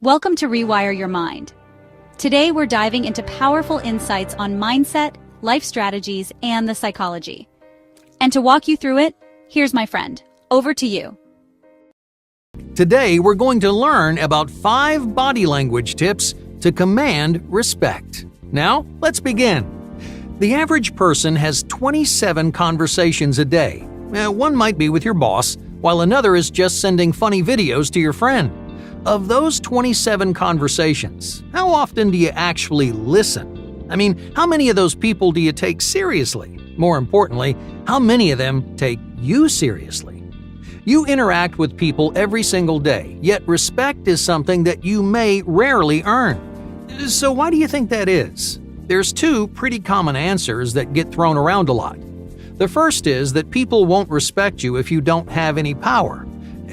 Welcome to Rewire Your Mind. Today we're diving into powerful insights on mindset, life strategies, and the psychology. And to walk you through it, here's my friend. Over to you. Today we're going to learn about 5 body language tips to command respect. Now, let's begin. The average person has 27 conversations a day. One might be with your boss, while another is just sending funny videos to your friend. Of those 27 conversations, how often do you actually listen? I mean, how many of those people do you take seriously? More importantly, how many of them take you seriously? You interact with people every single day, yet respect is something that you may rarely earn. So why do you think that is? There's 2 pretty common answers that get thrown around a lot. The first is that people won't respect you if you don't have any power.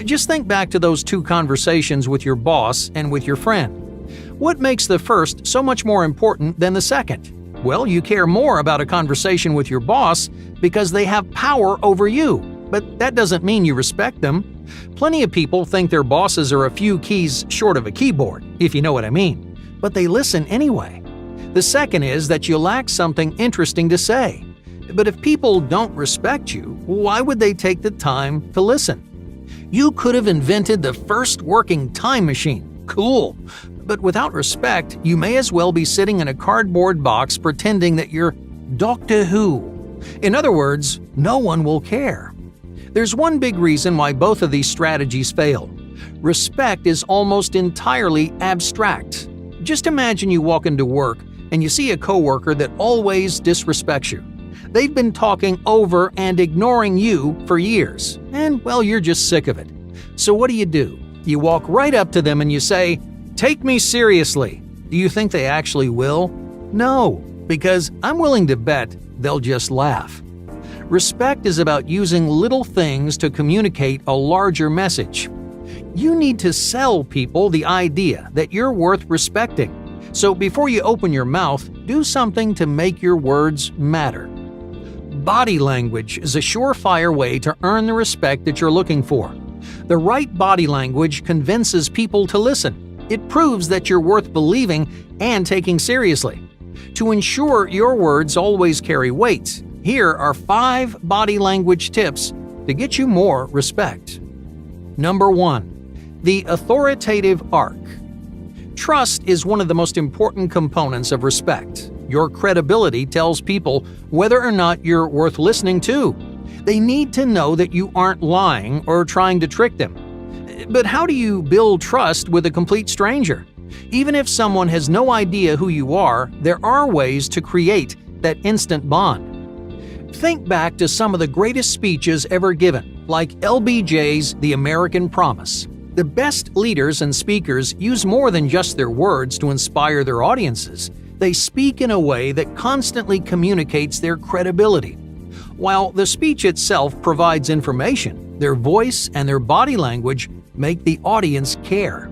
Just think back to those 2 conversations with your boss and with your friend. What makes the first so much more important than the second? Well, you care more about a conversation with your boss because they have power over you, but that doesn't mean you respect them. Plenty of people think their bosses are a few keys short of a keyboard, if you know what I mean, but they listen anyway. The second is that you lack something interesting to say. But if people don't respect you, why would they take the time to listen? You could have invented the first working time machine. Cool. But without respect, you may as well be sitting in a cardboard box pretending that you're Doctor Who. In other words, no one will care. There's one big reason why both of these strategies fail. Respect is almost entirely abstract. Just imagine you walk into work and you see a coworker that always disrespects you. They've been talking over and ignoring you for years, and well, you're just sick of it. So what do? You walk right up to them and you say, "Take me seriously." Do you think they actually will? No, because I'm willing to bet they'll just laugh. Respect is about using little things to communicate a larger message. You need to sell people the idea that you're worth respecting. So before you open your mouth, do something to make your words matter. Body language is a surefire way to earn the respect that you're looking for. The right body language convinces people to listen. It proves that you're worth believing and taking seriously. To ensure your words always carry weight, here are 5 body language tips to get you more respect. Number 1. The authoritative arc. Trust is one of the most important components of respect. Your credibility tells people whether or not you're worth listening to. They need to know that you aren't lying or trying to trick them. But how do you build trust with a complete stranger? Even if someone has no idea who you are, there are ways to create that instant bond. Think back to some of the greatest speeches ever given, like LBJ's The American Promise. The best leaders and speakers use more than just their words to inspire their audiences. They speak in a way that constantly communicates their credibility. While the speech itself provides information, their voice and their body language make the audience care.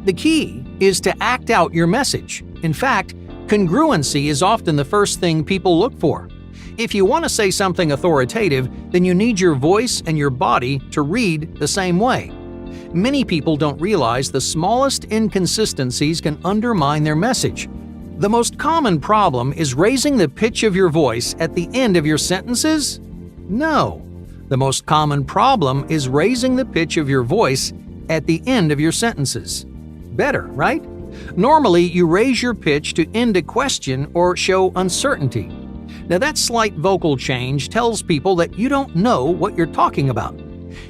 The key is to act out your message. In fact, congruency is often the first thing people look for. If you want to say something authoritative, then you need your voice and your body to read the same way. Many people don't realize the smallest inconsistencies can undermine their message. The most common problem is raising the pitch of your voice at the end of your sentences? No. The most common problem is raising the pitch of your voice at the end of your sentences. Better, right? Normally, you raise your pitch to end a question or show uncertainty. Now, that slight vocal change tells people that you don't know what you're talking about.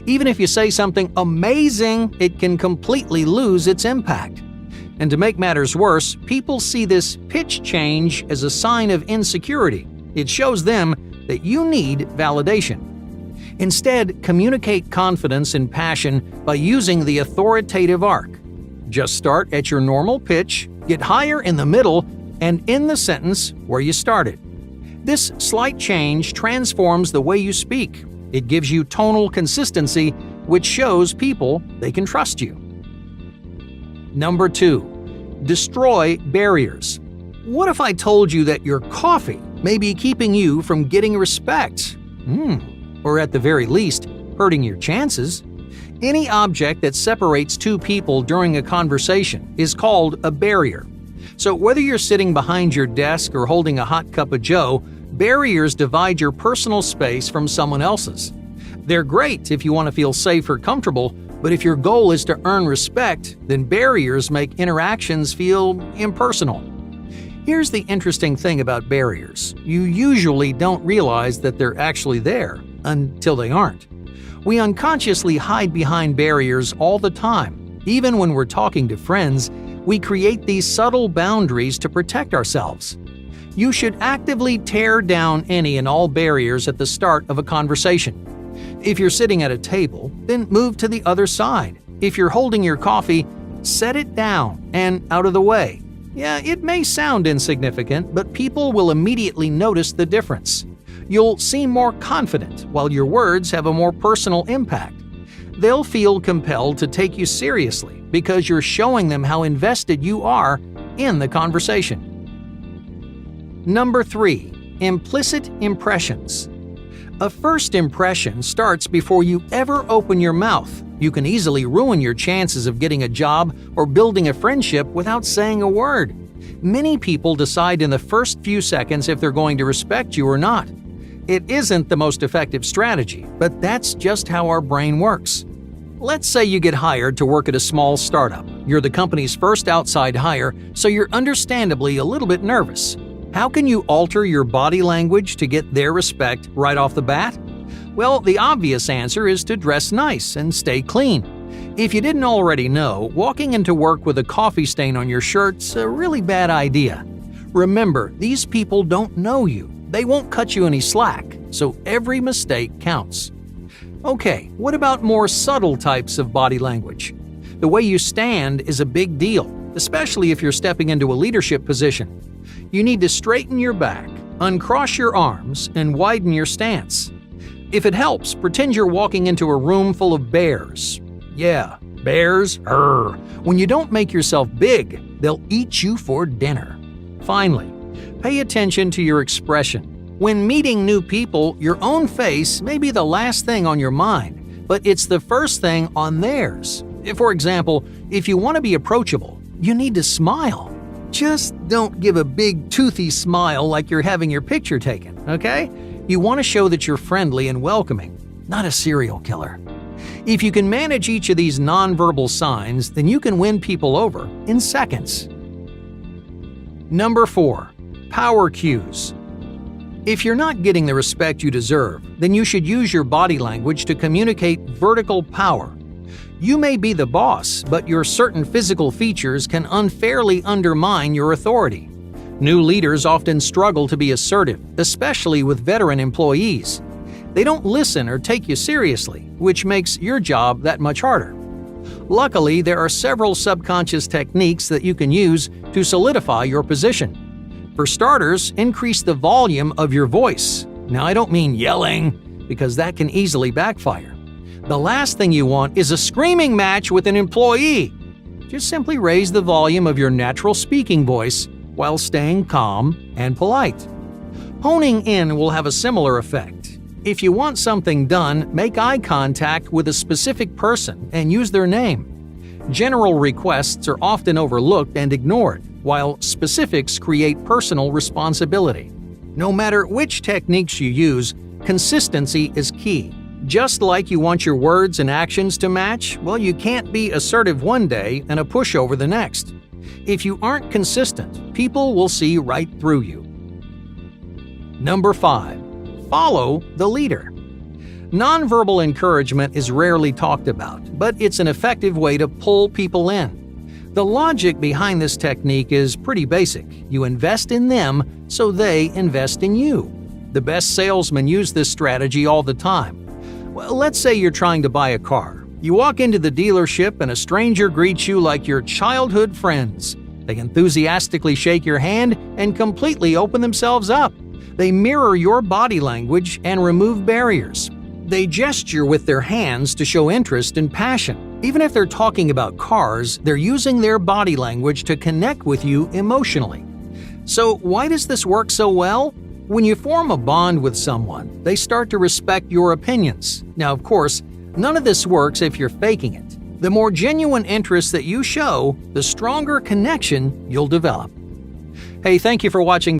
Even if you say something amazing, it can completely lose its impact. And to make matters worse, people see this pitch change as a sign of insecurity. It shows them that you need validation. Instead, communicate confidence and passion by using the authoritative arc. Just start at your normal pitch, get higher in the middle, and end the sentence where you started. This slight change transforms the way you speak. It gives you tonal consistency, which shows people they can trust you. Number 2. Destroy barriers. What if I told you that your coffee may be keeping you from getting respect? Or at the very least, hurting your chances? Any object that separates two people during a conversation is called a barrier. So whether you're sitting behind your desk or holding a hot cup of joe, barriers divide your personal space from someone else's. They're great if you want to feel safe or comfortable, but if your goal is to earn respect, then barriers make interactions feel impersonal. Here's the interesting thing about barriers. You usually don't realize that they're actually there until they aren't. We unconsciously hide behind barriers all the time. Even when we're talking to friends, we create these subtle boundaries to protect ourselves. You should actively tear down any and all barriers at the start of a conversation. If you're sitting at a table, then move to the other side. If you're holding your coffee, set it down and out of the way. Yeah, it may sound insignificant, but people will immediately notice the difference. You'll seem more confident, while your words have a more personal impact. They'll feel compelled to take you seriously because you're showing them how invested you are in the conversation. Number 3. Implicit impressions. A first impression starts before you ever open your mouth. You can easily ruin your chances of getting a job or building a friendship without saying a word. Many people decide in the first few seconds if they're going to respect you or not. It isn't the most effective strategy, but that's just how our brain works. Let's say you get hired to work at a small startup. You're the company's first outside hire, so you're understandably a little bit nervous. How can you alter your body language to get their respect right off the bat? Well, the obvious answer is to dress nice and stay clean. If you didn't already know, walking into work with a coffee stain on your shirt's a really bad idea. Remember, these people don't know you. They won't cut you any slack, so every mistake counts. Okay, what about more subtle types of body language? The way you stand is a big deal, especially if you're stepping into a leadership position. You need to straighten your back, uncross your arms, and widen your stance. If it helps, pretend you're walking into a room full of bears. Yeah, bears, When you don't make yourself big, they'll eat you for dinner. Finally, pay attention to your expression. When meeting new people, your own face may be the last thing on your mind, but it's the first thing on theirs. For example, if you want to be approachable, you need to smile. Just don't give a big toothy smile like you're having your picture taken, okay? You want to show that you're friendly and welcoming, not a serial killer. If you can manage each of these nonverbal signs, then you can win people over in seconds. Number 4. Power cues. If you're not getting the respect you deserve, then you should use your body language to communicate vertical power. You may be the boss, but your certain physical features can unfairly undermine your authority. New leaders often struggle to be assertive, especially with veteran employees. They don't listen or take you seriously, which makes your job that much harder. Luckily, there are several subconscious techniques that you can use to solidify your position. For starters, increase the volume of your voice. Now, I don't mean yelling, because that can easily backfire. The last thing you want is a screaming match with an employee. Just simply raise the volume of your natural speaking voice while staying calm and polite. Honing in will have a similar effect. If you want something done, make eye contact with a specific person and use their name. General requests are often overlooked and ignored, while specifics create personal responsibility. No matter which techniques you use, consistency is key. Just like you want your words and actions to match, well, you can't be assertive one day and a pushover the next. If you aren't consistent, people will see right through you. Number 5. Follow the leader. Nonverbal encouragement is rarely talked about, but it's an effective way to pull people in. The logic behind this technique is pretty basic. You invest in them, so they invest in you. The best salesmen use this strategy all the time. Well, let's say you're trying to buy a car. You walk into the dealership and a stranger greets you like your childhood friends. They enthusiastically shake your hand and completely open themselves up. They mirror your body language and remove barriers. They gesture with their hands to show interest and passion. Even if they're talking about cars, they're using their body language to connect with you emotionally. So why does this work so well? When you form a bond with someone, they start to respect your opinions. Now, of course, None of this works if you're faking it. The more genuine interest that you show, the stronger connection you'll develop. Hey, thank you for watching.